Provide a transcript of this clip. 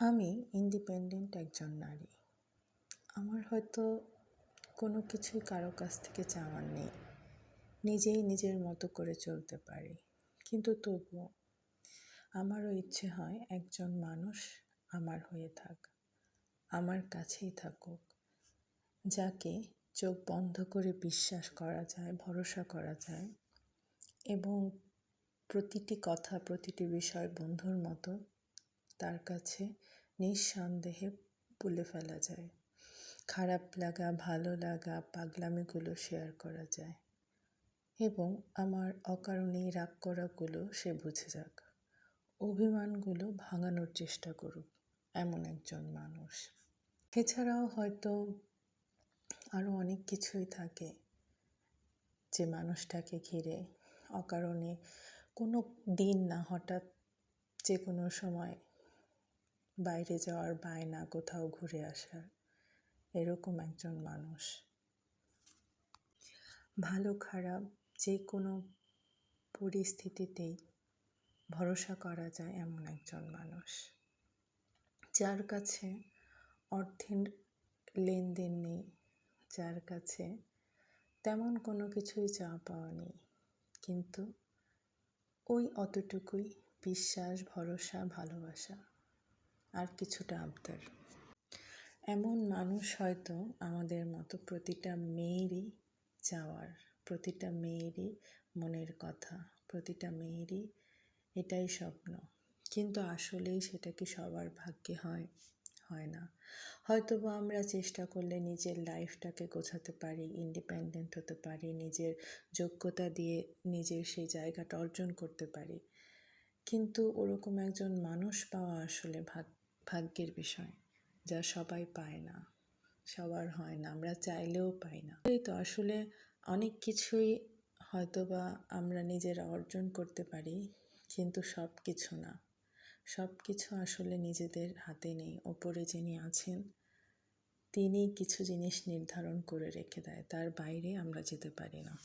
আমি ইন্ডিপেন্ডেন্ট একজন নারী। আমার হয়তো কোনো কিছুই কারো কাছ থেকে চাওয়ার নেই। নিজেই নিজের মতো করে চলতে পারি। কিন্তু তবুও আমারও ইচ্ছে হয় একজন মানুষ আমার হয়ে থাক, আমার কাছেই থাকুক, যাকে চোখ বন্ধ করে বিশ্বাস করা যায়, ভরসা করা যায় এবং প্রতিটি কথা, প্রতিটি বিষয় বন্ধুর মতো তার কাছে নিঃসন্দেহে বলে ফেলা যায়। খারাপ লাগা, ভালো লাগা, পাগলামিগুলো শেয়ার করা যায় এবং আমার অকারণেই রাগ করাগুলো সে বুঝে যাক, অভিমানগুলো ভাঙানোর চেষ্টা করুক, এমন একজন মানুষ। এছাড়াও হয়তো আরও অনেক কিছুই থাকে যে মানুষটাকে ঘিরে অকারণে কোনো দিন না, হঠাৎ যে কোনো সময় বাইরে যাওয়ার বায়না, কোথাও ঘুরে আসার, এরকম একজন মানুষ। ভালো খারাপ যে কোনো পরিস্থিতিতেই ভরসা করা যায় এমন একজন মানুষ, যার কাছে অর্থের লেনদেন নেই, যার কাছে তেমন কোনো কিছুই চাওয়া পাওয়া নেই, কিন্তু ওই অতটুকুই বিশ্বাস, ভরসা, ভালোবাসা আর কিছুটা আবদার। এমন মানুষ হয়তো আমাদের মতো প্রতিটা মেয়েরই চাওয়ার, প্রতিটা মেয়েরই মনের কথা, প্রতিটা মেয়েরই এটাই স্বপ্ন। কিন্তু আসলেই সেটা কি সবার ভাগ্যে হয়? হয় না। হয়তো বা আমরা চেষ্টা করলে নিজের লাইফটাকে গোছাতে পারি, ইন্ডিপেন্ডেন্ট হতে পারি, নিজের যোগ্যতা দিয়ে নিজের সেই জায়গাটা অর্জন করতে পারি, কিন্তু ওরকম একজন মানুষ পাওয়া আসলে ভাগ্যের বিষয়, যা সবাই পায় না, সবার হয় না, আমরা চাইলেও পাই না। এই তো আসলে অনেক কিছুই হয়তো বা আমরা নিজেরা অর্জন করতে পারি, কিন্তু সব কিছু না। সব কিছু আসলে নিজেদের হাতে নেই। ওপরে যিনি আছেন তিনি কিছু জিনিস নির্ধারণ করে রেখে দেয়, তার বাইরে আমরা যেতে পারি না।